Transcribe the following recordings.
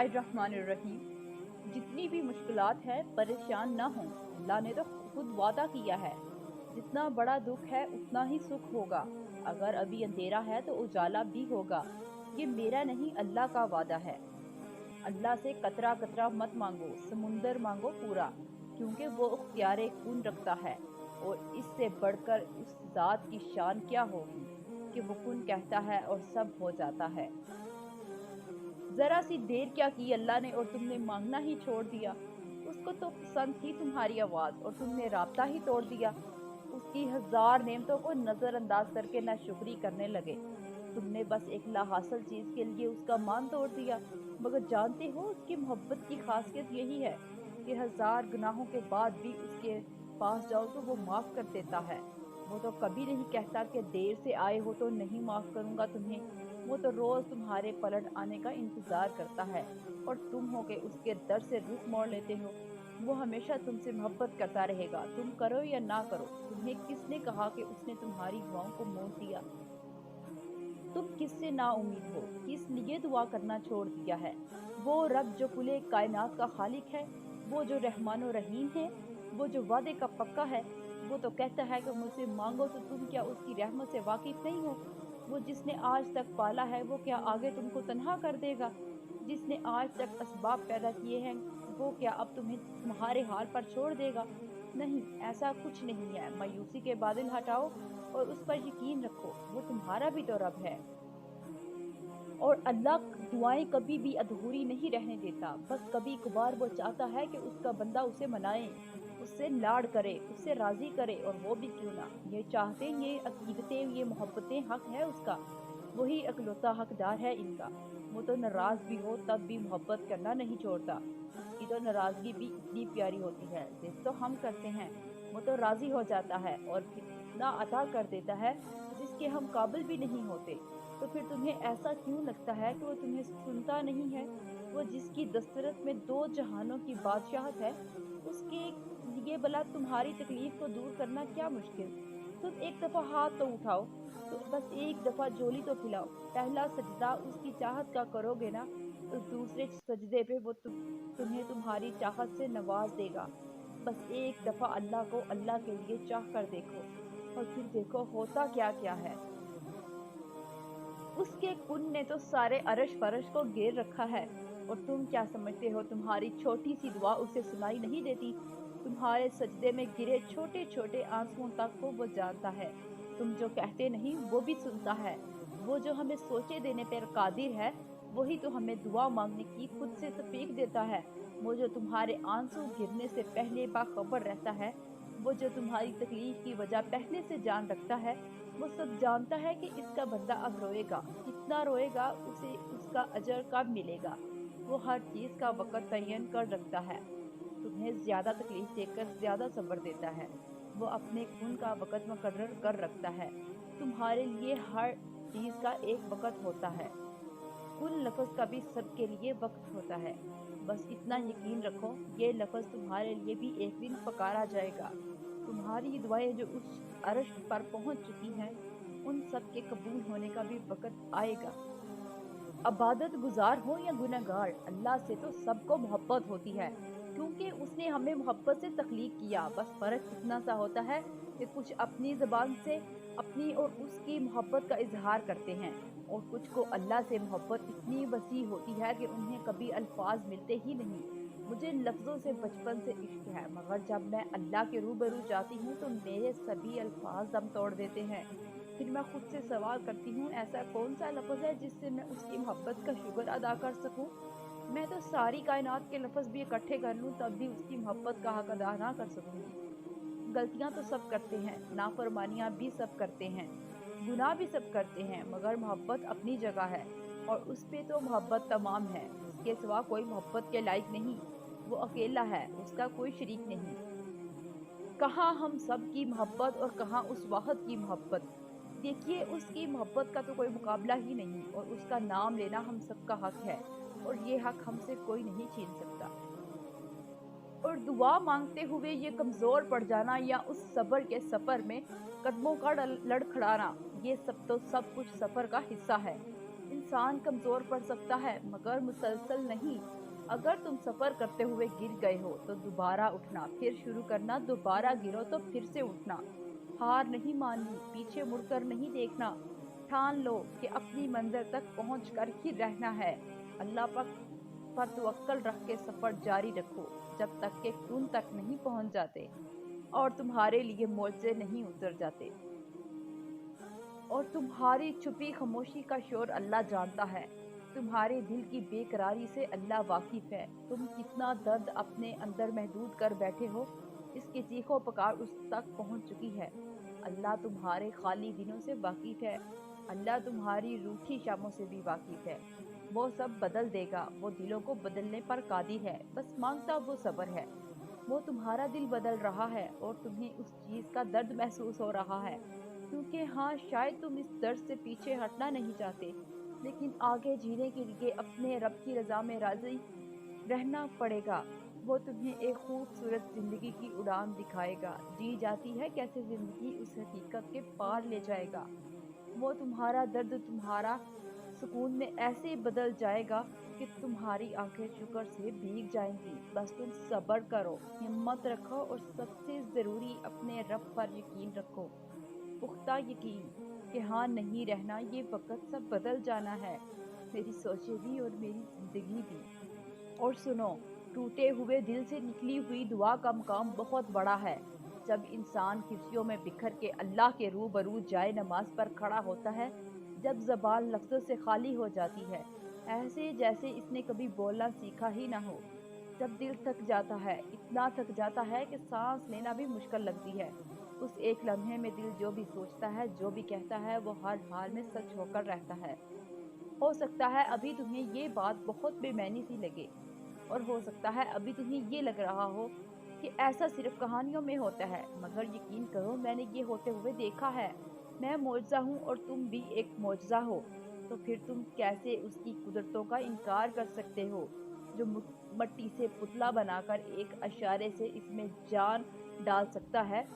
बिस्मिल्लाहिर्रहमानिर्रहीम। जितनी भी मुश्किलात है परेशान ना हो। अल्लाह ने तो खुद वादा किया है, जितना बड़ा दुख है उतना ही सुख होगा। अगर अभी अंधेरा है तो उजाला भी होगा। ये मेरा नहीं, अल्लाह का वादा है। अल्लाह से कतरा कतरा मत मांगो, समुंदर मांगो पूरा, क्योंकि वो इख्तियार कुन रखता है। और इससे बढ़कर उस जात की शान क्या होगी कि वो कुन कहता है और सब हो जाता है। जरा सी देर क्या की अल्लाह ने और तुमने मांगना ही छोड़ दिया। उसको तो पसंद थी तुम्हारी आवाज और तुमने राब्ता ही तोड़ दिया। उसकी हजार नेमतों को नजरअंदाज करके नाशुक्री करने लगे। तुमने बस एक लाहासिल चीज के लिए उसका मान तोड़ दिया। मगर जानते हो उसकी मोहब्बत की खासियत यही है कि हजार गुनाहों के बाद भी उसके पास जाओ तो वो माफ कर देता है। वो तो कभी नहीं कहता कि देर से आए हो तो नहीं माफ करूंगा तुम्हें। वो तो रोज तुम्हारे पलट आने का इंतजार करता है और तुम हो के उसके दर से रुख मोड़ लेते हो। वो हमेशा तुमसे मोहब्बत करता रहेगा, तुम करो या ना करो। तुम्हें किसने कहा कि उसने तुम्हारी दुआओं को मोड़ दिया? तुम किससे ना उम्मीद हो, किस लिए दुआ करना छोड़ दिया है? वो रब जो कुले कायनात का खालिक है, वो जो रहमान और रहीम है, वो जो वादे का पक्का है, वो तो कहता है कि मुझसे मांगो। तो तुम क्या उसकी रहमत से वाकिफ नहीं हो? वो जिसने आज तक पाला है वो क्या आगे तुमको तन्हा कर देगा? जिसने आज तक असबाब पैदा किए हैं वो क्या अब तुम्हें तुम्हारे हाल पर छोड़ देगा? नहीं, ऐसा कुछ नहीं है। मायूसी के बादल हटाओ और उस पर यकीन रखो, वो तुम्हारा भी तो रब है। और अल्लाह दुआएं कभी भी अधूरी नहीं रहने देता। बस कभी कभार वो चाहता है कि उसका बंदा उसे मनाए, उससे लाड करे, उससे राजी करे, और वो भी क्यों ना। ये चाहते, ये अकीदतें, ये मोहब्बतें हक है उसका। वही अकलौता हकदार है इनका। वो तो नाराज भी हो तब भी मोहब्बत करना नहीं छोड़ता। उसकी तो नाराजगी भी इतनी प्यारी होती है। जिद तो हम करते हैं, वो तो राजी हो जाता है और फिर इतना अता कर देता है जिसके हम काबिल भी नहीं होते। तो फिर तुम्हें ऐसा क्यों लगता है कि वो तुम्हें सुनता नहीं है? वो जिसकी दस्तरस में दो जहानों की बादशाहत है, उसके लिए भला तुम्हारी तकलीफ को दूर करना क्या मुश्किल? तुम एक दफा हाथ तो उठाओ, तो बस एक दफा झोली तो फैलाओ। पहला सजदा उसकी चाहत का करोगे ना, तो दूसरे सजदे पे वो तुम्हें तुम्हारी चाहत से नवाज देगा। बस एक दफा अल्लाह को अल्लाह के लिए चाह कर देखो, और फिर देखो होता क्या क्या है। उसके कुन ने तो सारे अरश फरश को घेर रखा है। और तुम क्या समझते हो तुम्हारी छोटी सी दुआ उसे सुनाई नहीं देती? तुम्हारे सजदे में गिरे छोटे छोटे आंसुओं तक को वो जानता है। तुम जो कहते नहीं वो भी सुनता है। वो जो हमें सोचे देने पर कादिर है, वही तो हमें दुआ मांगने की खुद से तौफीक देता है। वो जो तुम्हारे आंसू गिरने से पहले बाखबर रहता है, वो जो तुम्हारी तकलीफ की वजह पहले से जान रखता है, वो सब जानता है कि इसका बंदा अब रोएगा, कितना रोएगा, उसे उसका अजर कब मिलेगा। वो हर चीज का वक़्त तयन कर रखता है। तुम्हें ज्यादा तकलीफ देकर ज्यादा सब्र देता है। वो अपने खून का वक़्त मुकर्रर कर रखता है। तुम्हारे लिए हर चीज का एक वक़्त होता है। कुल लफ्ज़ का भी सबके लिए वक़्त होता है। बस इतना यकीन रखो, ये लफ्ज़ तुम्हारे लिए भी एक दिन पुकारा जाएगा। तुम्हारी दुआएं जो उस अर्श पर पहुंच चुकी हैं, उन सब के कबूल होने का भी वक़्त आएगा। इबादत गुजार हो या गुनहगार, अल्लाह से तो सबको मोहब्बत होती है, क्योंकि उसने हमें मोहब्बत से तख्लीक किया। बस फ़र्क इतना सा होता है कि कुछ अपनी ज़बान से अपनी और उसकी मोहब्बत का इजहार करते हैं, और कुछ को अल्लाह से मोहब्बत इतनी वसी होती है कि उन्हें कभी अल्फाज मिलते ही नहीं। मुझे लफ्ज़ों से बचपन से इश्क है, मगर जब मैं अल्लाह के रूबरू जाती हूँ तो मेरे सभी अल्फाज दम तोड़ देते हैं। फिर मैं खुद से सवाल करती हूँ, ऐसा कौन सा लफ्ज़ है जिससे मैं उसकी मोहब्बत का शुक्र अदा कर सकूं? मैं तो सारी कायनात के लफ्ज़ भी इकट्ठे कर लूं तब भी उसकी मोहब्बत का हक अदा ना कर सकूंगी। गलतियां तो सब करते हैं, नाफरमानियां भी सब करते हैं, गुनाह भी सब करते हैं, मगर मोहब्बत अपनी जगह है और उस पे तो मोहब्बत तमाम है। उसके सिवा कोई मोहब्बत के लायक नहीं। वो अकेला है, उसका कोई शरीक नहीं। कहाँ हम सब की मोहब्बत और कहाँ उस वाहद की मोहब्बत। देखिए, उसकी मोहब्बत का तो कोई मुकाबला ही नहीं, और उसका नाम लेना हम सबका हक है, और ये हक हमसे कोई नहीं छीन सकता। और दुआ मांगते हुए ये कमजोर पड़ जाना या उस सब्र के सफर में कदमों का लड़खड़ाना, ये सब तो सब कुछ सफर का हिस्सा है। इंसान कमज़ोर पड़ सकता है मगर मुसलसल नहीं। अगर तुम सफ़र करते हुए गिर गए हो तो दोबारा उठना, फिर शुरू करना, दोबारा गिरो तो फिर से उठना। हार नहीं माननी, पीछे मुड़कर नहीं देखना। ठान लो कि अपनी मंज़िल तक पहुँच कर ही रहना है। अल्लाह पर तवक्कल रख के सफ़र जारी रखो जब तक कि तुम तक नहीं पहुँच जाते और तुम्हारे लिए मोज़े नहीं उतर जाते। और तुम्हारी छुपी खामोशी का शोर अल्लाह जानता है। तुम्हारे दिल की बेकरारी से अल्लाह वाकिफ है। तुम कितना दर्द अपने अंदर महदूद कर बैठे हो, इसकी चीखों पुकार उस तक पहुंच चुकी है। अल्लाह तुम्हारे खाली दिनों से वाकिफ है। अल्लाह तुम्हारी रूठी शामों से भी वाकिफ है। वो सब बदल देगा। वो दिलों को बदलने पर कादिर है, बस मांगता वो सब्र है। वो तुम्हारा दिल बदल रहा है और तुम्हें उस चीज़ का दर्द महसूस हो रहा है, क्योंकि हाँ, शायद तुम इस दर्द से पीछे हटना नहीं चाहते, लेकिन आगे जीने के लिए अपने रब की रज़ा में राज़ी रहना पड़ेगा। वो तुम्हें एक खूबसूरत ज़िंदगी की उड़ान दिखाएगा, जी जाती है कैसे ज़िंदगी उस हकीकत के पार ले जाएगा। वो तुम्हारा दर्द तुम्हारा सुकून में ऐसे बदल जाएगा कि तुम्हारी आंखें शुक्र से भीग जाएंगी। बस तुम सब्र करो, हिम्मत रखो और सबसे ज़रूरी अपने रब पर यकीन रखो। पुख्ता यकीन कि हाँ, नहीं रहना, ये वक़्त सब बदल जाना है, मेरी सोचें भी और मेरी ज़िंदगी भी। और सुनो, टूटे हुए दिल से निकली हुई दुआ का मुकाम बहुत बड़ा है। जब इंसान खुशियों में बिखर के अल्लाह के रूबरू जाए नमाज पर खड़ा होता है, जब ज़बान लफ्ज़ों से खाली हो जाती है, ऐसे जैसे इसने कभी बोलना सीखा ही ना हो। जब दिल थक जाता है, इतना थक जाता है कि सांस लेना भी मुश्किल लगती है, उस एक लम्हे में दिल जो भी सोचता है, जो भी कहता है, वो हर हाल में सच होकर रहता है। हो सकता है अभी तुम्हें ये बात बहुत बेमैनी सी लगे, और हो सकता है अभी तुम्हें ये लग रहा हो कि ऐसा सिर्फ कहानियों में होता है, मगर यकीन करो, मैंने ये होते हुए देखा है। मैं मौजज़ा हूँ और तुम भी एक मौजज़ा हो। तो फिर तुम कैसे उसकी कुदरतों का इनकार कर सकते हो, जो मट्टी से पुतला बनाकर एक इशारे से इसमें जान डाल सकता है,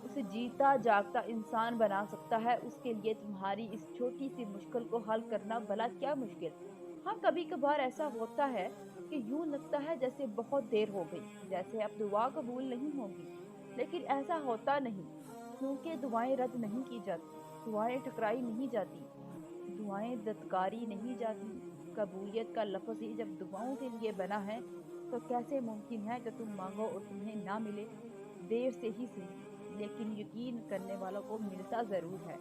उसे जीता जागता इंसान बना सकता है। उसके लिए तुम्हारी इस छोटी सी मुश्किल को हल करना भला क्या मुश्किल। हाँ, कभी कभार ऐसा होता है कि यूं लगता है जैसे बहुत देर हो गई, जैसे अब दुआ कबूल नहीं होगी, लेकिन ऐसा होता नहीं, क्योंकि दुआएं रद्द नहीं की जाती, दुआएं ठुकराई नहीं जाती, दुआएं दत्कारी नहीं जाती। कबूलियत का लफ्ज़ ही जब दुआओं के लिए बना है, तो कैसे मुमकिन है कि तुम मांगो और तुम्हें ना मिले। देर से ही सही, लेकिन यकीन करने वालों को मिलता ज़रूर है।